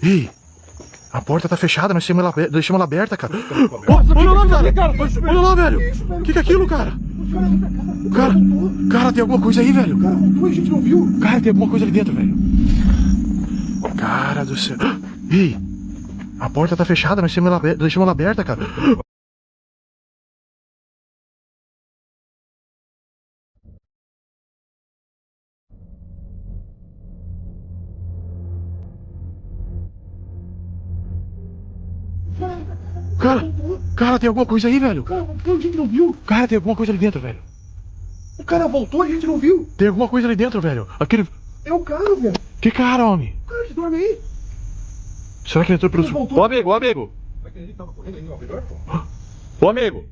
Ih, a porta tá fechada, nós deixamos ela aberta, cara. Olha lá, velho! Olha lá, velho! O que é aquilo, cara? Cara, tem alguma coisa aí, velho. Cara, a gente não viu. Cara, tem alguma coisa ali dentro, velho. Cara do céu. Ih, a porta tá fechada, nós deixamos ela aberta, cara. Cara, tem alguma coisa aí, velho. Cara, a gente não viu. Cara, tem alguma coisa ali dentro, velho. O cara voltou, a gente não viu. Tem alguma coisa ali dentro, velho. Aquele... É o cara, velho. Que cara, homem? O cara que dorme aí. Será que ele entrou pelo... Ele voltou. Ô, amigo. Ô, amigo.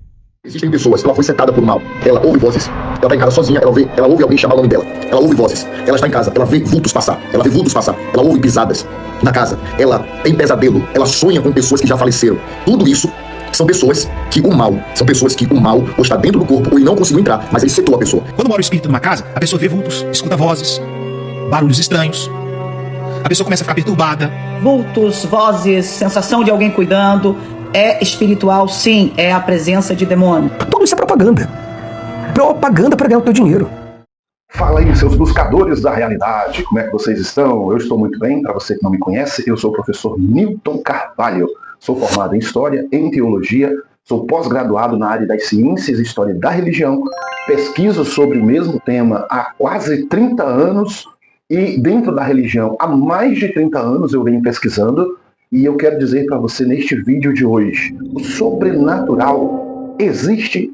Existem pessoas, ela foi sentada por mal, ela ouve vozes, ela tá em casa sozinha, ela ouve alguém chamar o nome dela, ela ouve vozes, ela está em casa, ela vê vultos passar, ela ouve pisadas na casa, ela tem pesadelo, ela sonha com pessoas que já faleceram. Tudo isso são pessoas que o mal ou está dentro do corpo ou ele não conseguiu entrar, mas ele setou a pessoa. Quando mora o espírito numa casa, a pessoa vê vultos, escuta vozes, barulhos estranhos, a pessoa começa a ficar perturbada. Vultos, vozes, sensação de alguém cuidando. É espiritual, sim, é a presença de demônio. Tudo isso é propaganda. Propaganda para ganhar o teu dinheiro. Fala aí, seus buscadores da realidade. Como é que vocês estão? Eu estou muito bem. Para você que não me conhece, eu sou o professor Newton Carvalho. Sou formado em História, em Teologia, sou pós-graduado na área das Ciências e História da Religião, pesquiso sobre o mesmo tema há quase 30 anos e dentro da religião há mais de 30 anos eu venho pesquisando. E eu quero dizer para você neste vídeo de hoje, o sobrenatural existe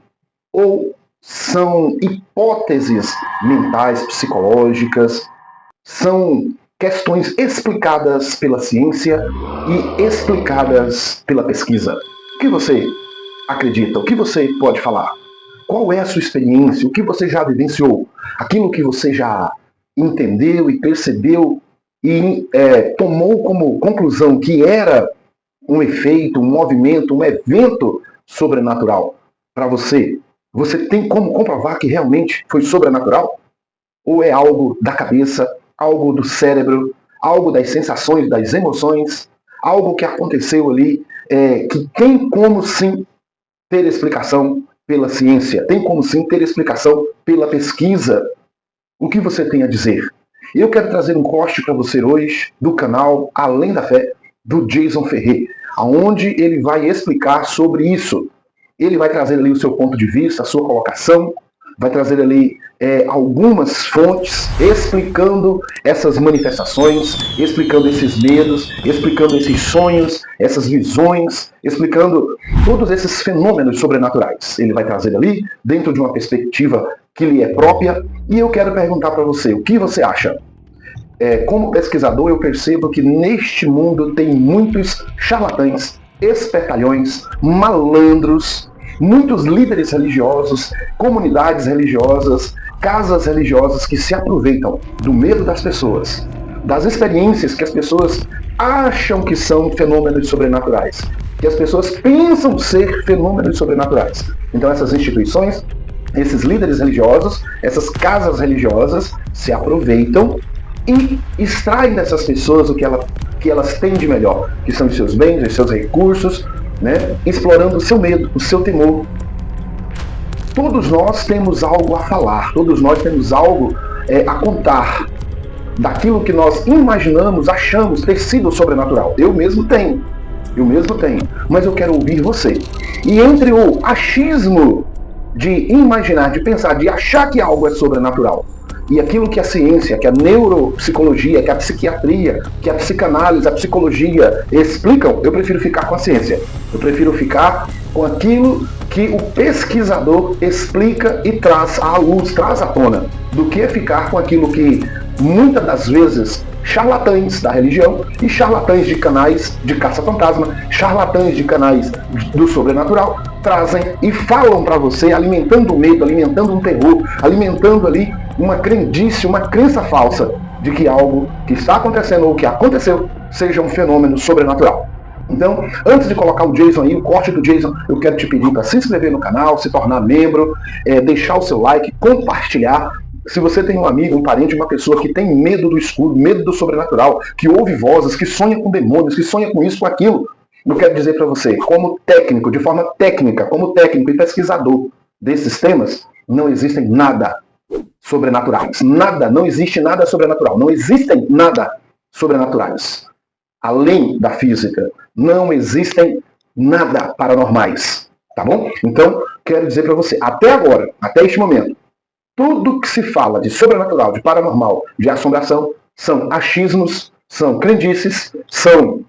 ou são hipóteses mentais, psicológicas, são questões explicadas pela ciência e explicadas pela pesquisa? O que você acredita? O que você pode falar? Qual é a sua experiência? O que você já vivenciou? Aquilo que você já entendeu e percebeu e tomou como conclusão que era um efeito, um movimento, um evento sobrenatural para você. Você tem como comprovar que realmente foi sobrenatural? Ou é algo da cabeça, algo do cérebro, algo das sensações, das emoções, algo que aconteceu ali, que tem como sim ter explicação pela ciência, tem como sim ter explicação pela pesquisa? O que você tem a dizer? Eu quero trazer um corte para você hoje do canal Além da Fé, do Jason Ferrer, onde ele vai explicar sobre isso. Ele vai trazer ali o seu ponto de vista, a sua colocação, vai trazer ali algumas fontes explicando essas manifestações, explicando esses medos, explicando esses sonhos, essas visões, explicando todos esses fenômenos sobrenaturais. Ele vai trazer ali dentro de uma perspectiva que lhe é própria, e eu quero perguntar para você, o que você acha? Como pesquisador, eu percebo que neste mundo tem muitos charlatães, espertalhões, malandros, muitos líderes religiosos, comunidades religiosas, casas religiosas que se aproveitam do medo das pessoas, das experiências que as pessoas acham que são fenômenos sobrenaturais, que as pessoas pensam ser fenômenos sobrenaturais. Então essas instituições, esses líderes religiosos, essas casas religiosas se aproveitam e extraem dessas pessoas o que elas têm de melhor, que são os seus bens, os seus recursos, né? Explorando o seu medo, o seu temor. Todos nós temos algo a falar, todos nós temos algo a contar daquilo que nós imaginamos, achamos ter sido sobrenatural. Eu mesmo tenho, mas eu quero ouvir você. E entre o achismo de imaginar, de pensar, de achar que algo é sobrenatural, e aquilo que a ciência, que a neuropsicologia, que a psiquiatria, que a psicanálise, a psicologia explicam, eu prefiro ficar com a ciência. Eu prefiro ficar com aquilo que o pesquisador explica e traz à luz, traz à tona, do que ficar com aquilo que muitas das vezes charlatães da religião e charlatães de canais de caça-fantasma, charlatães de canais do sobrenatural trazem e falam para você, alimentando o medo, alimentando um terror, alimentando ali uma crendice, uma crença falsa de que algo que está acontecendo ou que aconteceu seja um fenômeno sobrenatural. Então, antes de colocar o Jason aí, o corte do Jason, eu quero te pedir para se inscrever no canal, se tornar membro, deixar o seu like, compartilhar, Se você tem um amigo, um parente, uma pessoa que tem medo do escuro, medo do sobrenatural, que ouve vozes, que sonha com demônios, que sonha com isso, com aquilo, eu quero dizer para você, como técnico, de forma técnica, como técnico e pesquisador desses temas, não existem nada sobrenaturais. Nada, não existe nada sobrenatural. Não existem nada sobrenaturais. Além da física, não existem nada paranormais. Tá bom? Então, quero dizer para você, até agora, até este momento, tudo que se fala de sobrenatural, de paranormal, de assombração, são achismos, são crendices, são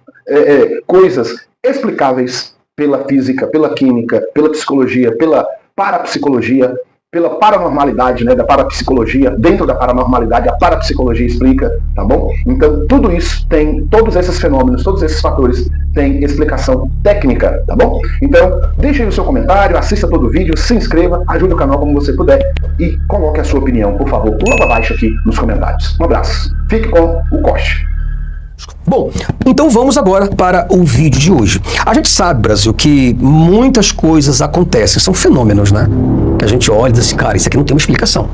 coisas explicáveis pela física, pela química, pela psicologia, pela parapsicologia, pela paranormalidade, né, da parapsicologia. Dentro da paranormalidade, a parapsicologia explica, tá bom? Então, tudo isso tem, todos esses fenômenos, todos esses fatores têm explicação técnica, tá bom? Então, deixe aí o seu comentário, assista todo o vídeo, se inscreva, ajude o canal como você puder e coloque a sua opinião, por favor, logo abaixo aqui nos comentários. Um abraço. Fique com o Coche. Bom, então vamos agora para o vídeo de hoje. A gente sabe, Brasil, que muitas coisas acontecem, são fenômenos, né? Que a gente olha e diz assim, cara, isso aqui não tem uma explicação.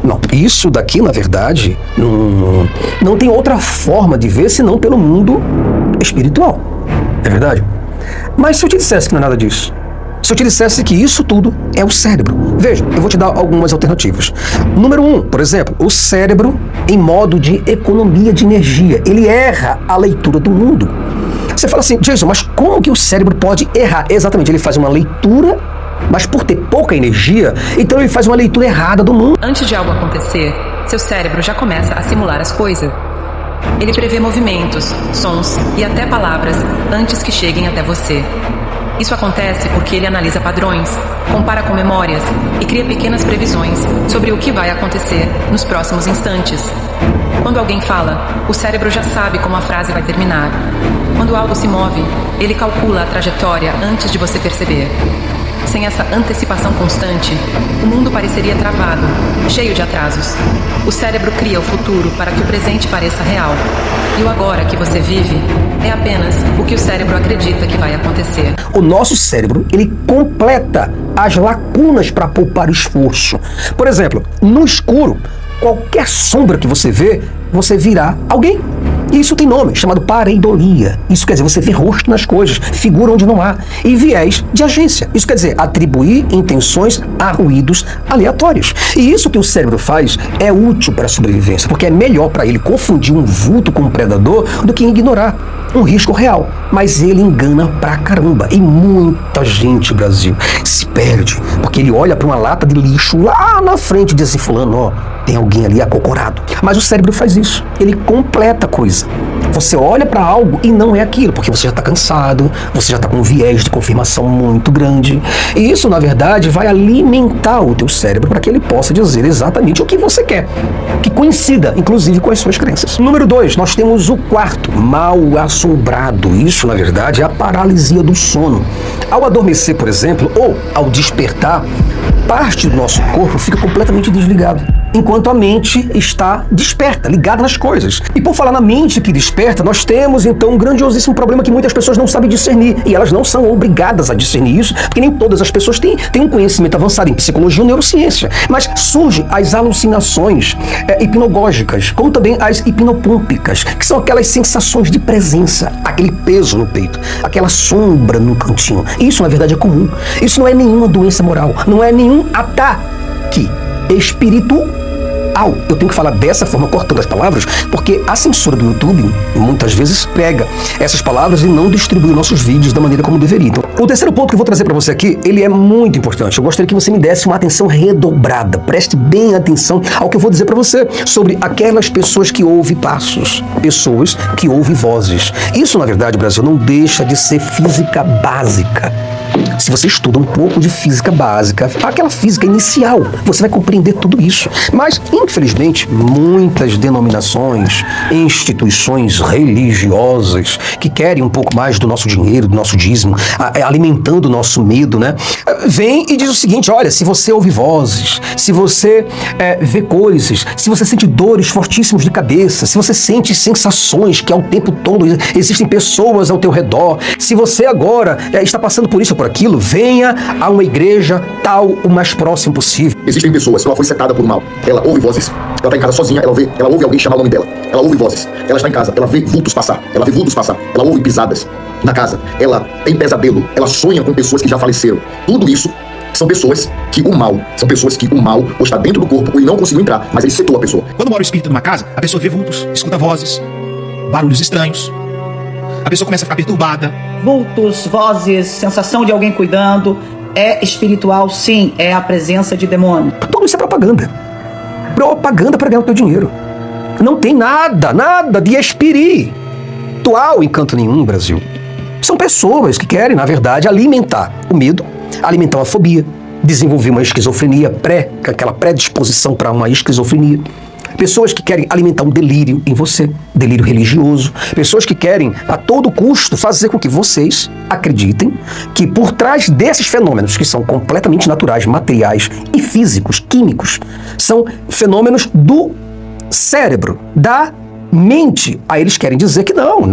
Não, isso daqui, na verdade, não tem outra forma de ver senão pelo mundo espiritual. É verdade? Mas se eu te dissesse que não é nada disso, se eu te dissesse que isso tudo é o cérebro. Veja, eu vou te dar algumas alternativas. Número 1, por exemplo, o cérebro em modo de economia de energia. Ele erra a leitura do mundo. Você fala assim, Jason, mas como que o cérebro pode errar? Exatamente, ele faz uma leitura, mas por ter pouca energia, então ele faz uma leitura errada do mundo. Antes de algo acontecer, seu cérebro já começa a simular as coisas. Ele prevê movimentos, sons e até palavras antes que cheguem até você. Isso acontece porque ele analisa padrões, compara com memórias e cria pequenas previsões sobre o que vai acontecer nos próximos instantes. Quando alguém fala, o cérebro já sabe como a frase vai terminar. Quando algo se move, ele calcula a trajetória antes de você perceber. Sem essa antecipação constante, o mundo pareceria travado, cheio de atrasos. O cérebro cria o futuro para que o presente pareça real. E o agora que você vive é apenas o que o cérebro acredita que vai acontecer. O nosso cérebro, ele completa as lacunas para poupar o esforço. Por exemplo, no escuro, qualquer sombra que você vê, você virá alguém. E isso tem nome, chamado pareidolia. Isso quer dizer, você vê rosto nas coisas, figura onde não há. E viés de agência. Isso quer dizer, atribuir intenções a ruídos aleatórios. E isso que o cérebro faz é útil para a sobrevivência, porque é melhor para ele confundir um vulto com um predador do que ignorar um risco real. Mas ele engana pra caramba. E muita gente, Brasil, se perde, porque ele olha para uma lata de lixo lá na frente e diz assim, fulano, ó, tem alguém ali acocorado. Mas o cérebro faz isso. Ele completa a coisa. Você olha para algo e não é aquilo, porque você já está cansado, você já está com um viés de confirmação muito grande. E isso, na verdade, vai alimentar o teu cérebro para que ele possa dizer exatamente o que você quer, que coincida, inclusive, com as suas crenças. Número 2, nós temos o quarto, mal assombrado. Isso, na verdade, é a paralisia do sono. Ao adormecer, por exemplo, ou ao despertar, parte do nosso corpo fica completamente desligado, enquanto a mente está desperta, ligada nas coisas. E por falar na mente que desperta, nós temos então um grandiosíssimo problema que muitas pessoas não sabem discernir, e elas não são obrigadas a discernir isso, porque nem todas as pessoas têm um conhecimento avançado em psicologia ou neurociência. Mas surgem as alucinações hipnogógicas, como também as hipnopômpicas, que são aquelas sensações de presença, aquele peso no peito, aquela sombra no cantinho. Isso, na verdade, é comum. Isso não é nenhuma doença moral, não é nenhum ataque espiritual. Eu tenho que falar dessa forma, cortando as palavras, porque a censura do YouTube muitas vezes pega essas palavras e não distribui nossos vídeos da maneira como deveria. Então, o terceiro ponto que eu vou trazer para você aqui, ele é muito importante. Eu gostaria que você me desse uma atenção redobrada. Preste bem atenção ao que eu vou dizer para você sobre aquelas pessoas que ouvem passos, pessoas que ouvem vozes. Isso, na verdade, Brasil, não deixa de ser física básica. Se você estuda um pouco de física básica, aquela física inicial, você vai compreender tudo isso. Mas, infelizmente, muitas denominações, instituições religiosas que querem um pouco mais do nosso dinheiro, do nosso dízimo, alimentando o nosso medo, né? Vem e diz o seguinte, olha, se você ouve vozes, se você vê coisas, se você sente dores fortíssimas de cabeça, se você sente sensações que ao tempo todo existem pessoas ao teu redor, se você agora está passando por isso, por aquilo, venha a uma igreja tal o mais próximo possível. Existem pessoas que ela foi setada por mal. Ela ouve vozes. Ela tá em casa sozinha, ela ouve alguém chamar o nome dela. Ela ouve vozes. Ela está em casa, ela vê vultos passar. Ela vê vultos passar. Ela ouve pisadas na casa. Ela tem pesadelo. Ela sonha com pessoas que já faleceram. Tudo isso são pessoas que o mal ou está dentro do corpo ou não conseguiu entrar, mas ele setou a pessoa. Quando mora o espírito numa casa, a pessoa vê vultos, escuta vozes, barulhos estranhos. A pessoa começa a ficar perturbada. Vultos, vozes, sensação de alguém cuidando. É espiritual, sim, é a presença de demônio. Tudo isso é propaganda. Propaganda para ganhar o teu dinheiro. Não tem nada de espiritual em canto nenhum, Brasil. São pessoas que querem, na verdade, alimentar o medo, alimentar uma fobia, desenvolver uma esquizofrenia, aquela predisposição para uma esquizofrenia. Pessoas que querem alimentar um delírio em você, delírio religioso. Pessoas que querem, a todo custo, fazer com que vocês acreditem que por trás desses fenômenos, que são completamente naturais, materiais e físicos, químicos, são fenômenos do cérebro, da mente. Aí eles querem dizer que não.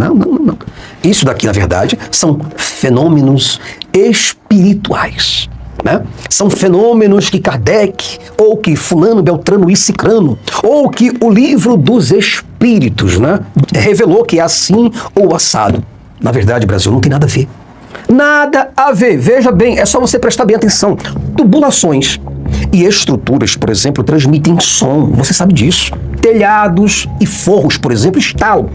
Isso daqui, na verdade, são fenômenos espirituais. Né? São fenômenos que Kardec, ou que fulano, beltrano e cicrano, ou que o livro dos espíritos, né, revelou que é assim ou assado. Na verdade, Brasil, não tem nada a ver. Nada a ver. Veja bem, é só você prestar bem atenção. Tubulações e estruturas, por exemplo, transmitem som. Você sabe disso. Telhados e forros, por exemplo, estalam.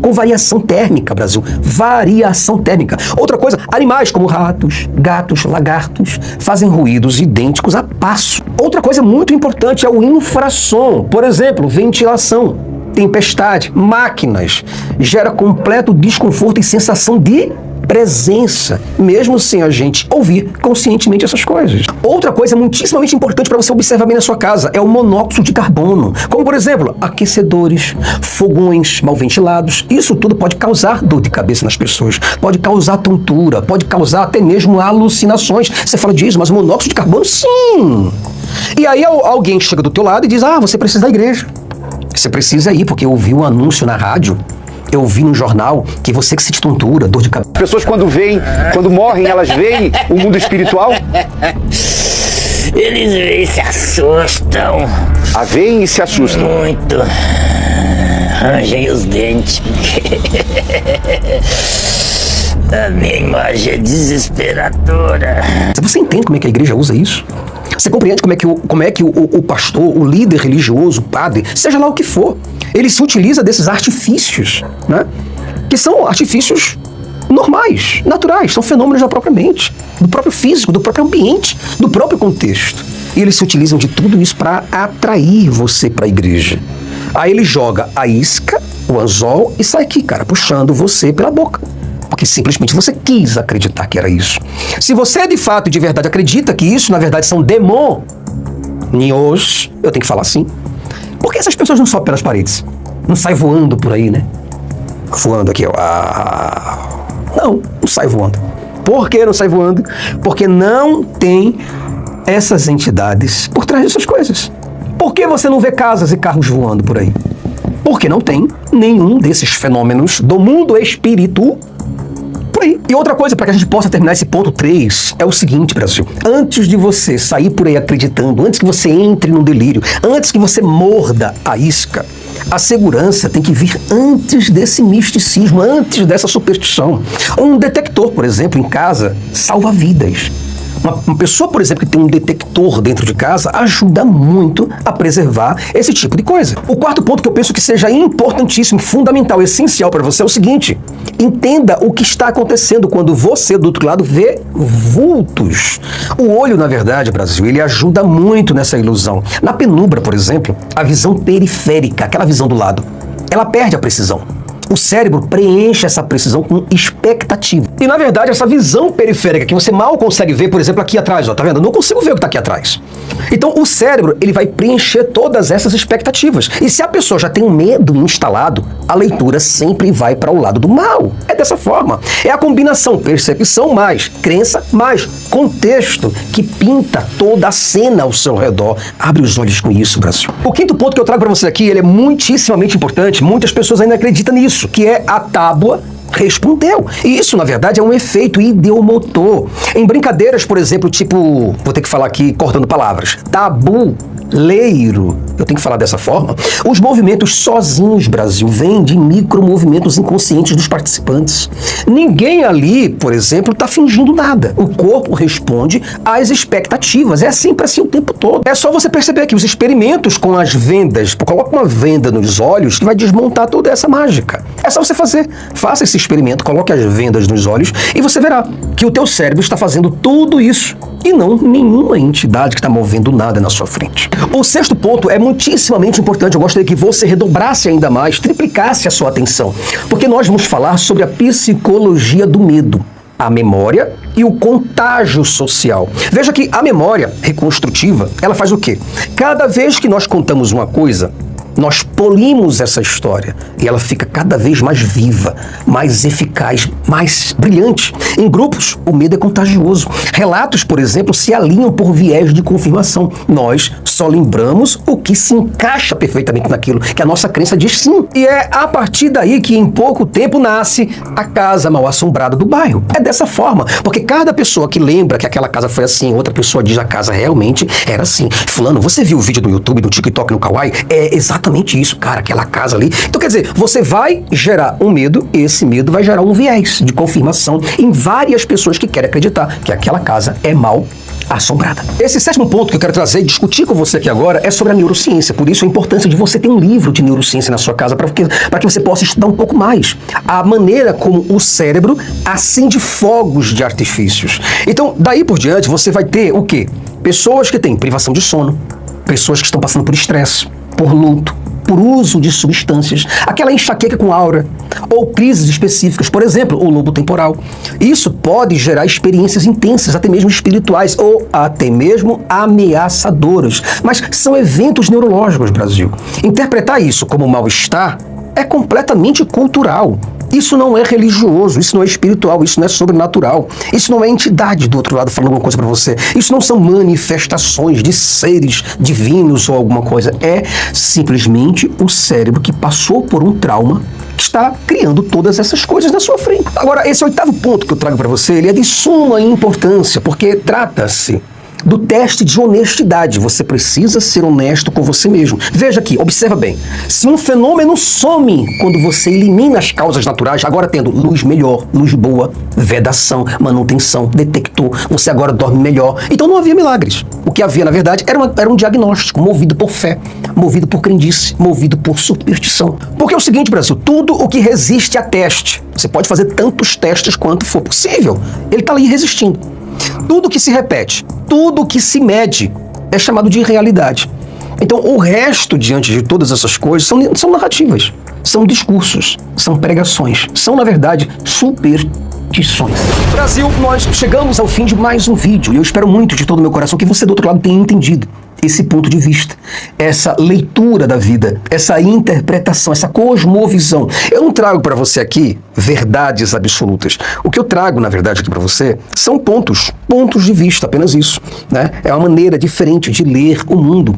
Com variação térmica, Brasil. Variação térmica. Outra coisa, animais como ratos, gatos, lagartos fazem ruídos idênticos a passo. Outra coisa muito importante é o infrassom. Por exemplo, ventilação, tempestade, máquinas. Gera completo desconforto e sensação de presença, mesmo sem a gente ouvir conscientemente essas coisas. Outra coisa muitíssimamente importante para você observar bem na sua casa é o monóxido de carbono, como por exemplo, aquecedores, fogões mal ventilados. Isso tudo pode causar dor de cabeça nas pessoas, pode causar tontura, pode causar até mesmo alucinações. Você fala disso, mas o monóxido de carbono, sim! E aí alguém chega do teu lado e diz, você precisa da igreja. Você precisa ir, porque eu ouvi um anúncio na rádio, eu vi no jornal que você que sente tontura, dor de cabeça. As pessoas quando morrem, elas veem o mundo espiritual? Eles veem e se assustam. Veem e se assustam. Muito. Rangem os dentes. A minha imagem é desesperadora. Você entende como é que a igreja usa isso? Você compreende como é que o pastor, o líder religioso, o padre, seja lá o que for, ele se utiliza desses artifícios, né? Que são artifícios normais, naturais, são fenômenos da própria mente, do próprio físico, do próprio ambiente, do próprio contexto. E eles se utilizam de tudo isso para atrair você para a igreja. Aí ele joga a isca, o anzol, e sai aqui, cara, puxando você pela boca. Porque simplesmente você quis acreditar que era isso. Se você de fato e de verdade acredita que isso, na verdade, são demônios, eu tenho que falar assim, por que essas pessoas não sobem pelas paredes? Não saem voando por aí, né? Voando aqui, ó. Não sai voando. Por que não sai voando? Porque não tem essas entidades por trás dessas coisas. Por que você não vê casas e carros voando por aí? Porque não tem nenhum desses fenômenos do mundo espírito por aí. E outra coisa, para que a gente possa terminar esse ponto 3, é o seguinte, Brasil. Antes de você sair por aí acreditando, antes que você entre no delírio, antes que você morda a isca, a segurança tem que vir antes desse misticismo, antes dessa superstição. Um detector, por exemplo, em casa, salva vidas. Uma pessoa, por exemplo, que tem um detector dentro de casa ajuda muito a preservar esse tipo de coisa. O quarto ponto que eu penso que seja importantíssimo, fundamental, essencial para você é o seguinte: entenda o que está acontecendo quando você, do outro lado, vê vultos. O olho, na verdade, Brasil, ele ajuda muito nessa ilusão. Na penumbra, por exemplo, a visão periférica, aquela visão do lado, ela perde a precisão. O cérebro preenche essa precisão com expectativa. E, na verdade, essa visão periférica que você mal consegue ver, por exemplo, aqui atrás, ó, tá vendo? Eu não consigo ver o que tá aqui atrás. Então, o cérebro, ele vai preencher todas essas expectativas. E se a pessoa já tem um medo instalado, a leitura sempre vai para o lado do mal. É dessa forma. É a combinação percepção mais crença mais contexto que pinta toda a cena ao seu redor. Abre os olhos com isso, Brasil. O quinto ponto que eu trago para você aqui, ele é muitíssimamente importante. Muitas pessoas ainda acreditam nisso, que é a tábua Respondeu. E isso, na verdade, é um efeito ideomotor. Em brincadeiras, por exemplo, tipo, vou ter que falar aqui cortando palavras, tabuleiro, eu tenho que falar dessa forma, os movimentos sozinhos, Brasil, vêm de micromovimentos inconscientes dos participantes. Ninguém ali, por exemplo, está fingindo nada. O corpo responde às expectativas. É sempre assim o tempo todo. É só você perceber que os experimentos com as vendas, coloca uma venda nos olhos que vai desmontar toda essa mágica. É só você fazer. Faça esse experimento, coloque as vendas nos olhos e você verá que o teu cérebro está fazendo tudo isso e não nenhuma entidade que está movendo nada na sua frente. O sexto ponto é muitíssimamente importante. Eu gostaria que você redobrasse ainda mais, triplicasse a sua atenção, porque nós vamos falar sobre a psicologia do medo, a memória e o contágio social. Veja que a memória reconstrutiva, ela faz o quê? Cada vez que nós contamos uma coisa, nós polimos essa história e ela fica cada vez mais viva, mais eficaz, mais brilhante. Em grupos, o medo é contagioso. Relatos, por exemplo, se alinham por viés de confirmação. Nós só lembramos o que se encaixa perfeitamente naquilo que a nossa crença diz sim. E é a partir daí que em pouco tempo nasce a casa mal assombrada do bairro. É dessa forma, porque cada pessoa que lembra que aquela casa foi assim, outra pessoa diz a casa realmente era assim. Fulano, você viu o vídeo no YouTube, no TikTok, no Kawaii? É exatamente isso, cara, aquela casa ali. Então, quer dizer, você vai gerar um medo, e esse medo vai gerar um viés de confirmação em várias pessoas que querem acreditar que aquela casa é mal assombrada. Esse sétimo ponto que eu quero trazer e discutir com você aqui agora é sobre a neurociência. Por isso a importância de você ter um livro de neurociência na sua casa para que você possa estudar um pouco mais a maneira como o cérebro acende fogos de artifícios. Então, daí por diante, você vai ter o quê? Pessoas que têm privação de sono, pessoas que estão passando por estresse, por luto, por uso de substâncias, aquela enxaqueca com aura, ou crises específicas, por exemplo, o lobo temporal. Isso pode gerar experiências intensas, até mesmo espirituais, ou até mesmo ameaçadoras. Mas são eventos neurológicos, Brasil. Interpretar isso como mal-estar é completamente cultural. Isso não é religioso, isso não é espiritual, isso não é sobrenatural, isso não é entidade do outro lado falando alguma coisa pra você, isso não são manifestações de seres divinos ou alguma coisa, é simplesmente o cérebro que passou por um trauma que está criando todas essas coisas na sua frente. Agora, esse oitavo ponto que eu trago pra você, ele é de suma importância, porque trata-se do teste de honestidade. Você precisa ser honesto com você mesmo. Veja aqui, observa bem. Se um fenômeno some quando você elimina as causas naturais, agora tendo luz melhor, luz boa, vedação, manutenção, detector, você agora dorme melhor. Então não havia milagres. O que havia, na verdade, era um diagnóstico movido por fé, movido por crendice, movido por superstição. Porque é o seguinte, Brasil, tudo o que resiste a teste, você pode fazer tantos testes quanto for possível, ele está ali resistindo. Tudo que se repete, tudo que se mede é chamado de realidade. Então, o resto, diante de todas essas coisas, são narrativas, são discursos, são pregações, são, na verdade, superstições. Brasil, nós chegamos ao fim de mais um vídeo e eu espero muito de todo o meu coração que você do outro lado tenha entendido esse ponto de vista, essa leitura da vida, essa interpretação, essa cosmovisão. Eu não trago para você aqui verdades absolutas. O que eu trago, na verdade, aqui para você são pontos de vista, apenas isso, né? É uma maneira diferente de ler o mundo.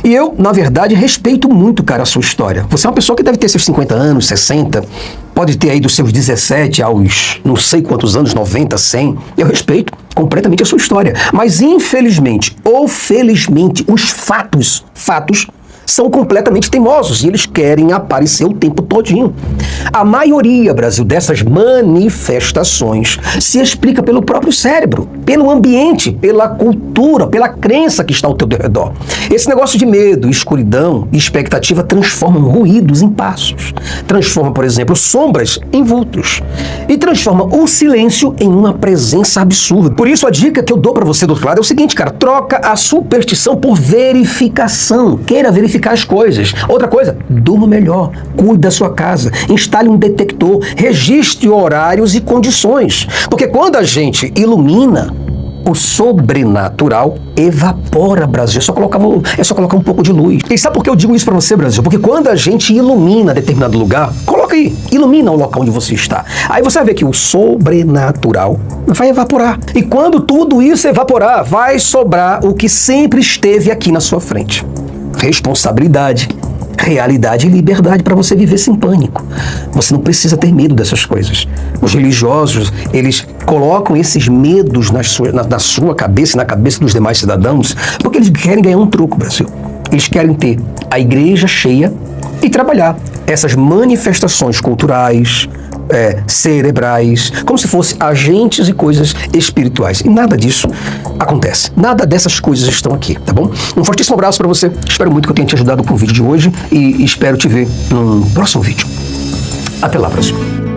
E eu, na verdade, respeito muito, cara, a sua história. Você é uma pessoa que deve ter seus 50 anos, 60, pode ter aí dos seus 17 aos não sei quantos anos, 90, 100. Eu respeito completamente a sua história. Mas, infelizmente ou felizmente, os fatos são completamente teimosos e eles querem aparecer o tempo todinho. A maioria, Brasil, dessas manifestações se explica pelo próprio cérebro, pelo ambiente, pela cultura, pela crença que está ao teu redor. Esse negócio de medo, escuridão e expectativa transformam ruídos em passos, transforma, por exemplo, sombras em vultos e transforma o silêncio em uma presença absurda. Por isso, a dica que eu dou para você do outro lado é o seguinte, cara, troca a superstição por verificação. Queira verificar as coisas. Outra coisa, durma melhor, cuide da sua casa, instale um detector, registre horários e condições. Porque quando a gente ilumina, o sobrenatural evapora, Brasil. É só colocar um pouco de luz. E sabe por que eu digo isso pra você, Brasil? Porque quando a gente ilumina determinado lugar, coloca aí, ilumina o local onde você está. Aí você vai ver que o sobrenatural vai evaporar. E quando tudo isso evaporar, vai sobrar o que sempre esteve aqui na sua frente. Responsabilidade, realidade e liberdade para você viver sem pânico. Você não precisa ter medo dessas coisas. Os religiosos, eles colocam esses medos na sua cabeça e na cabeça dos demais cidadãos porque eles querem ganhar um troco, Brasil. Eles querem ter a igreja cheia e trabalhar essas manifestações culturais, cerebrais, como se fossem agentes e coisas espirituais. E nada disso acontece. Nada dessas coisas estão aqui, tá bom? Um fortíssimo abraço para você. Espero muito que eu tenha te ajudado com o vídeo de hoje e espero te ver num próximo vídeo. Até lá, Brasil.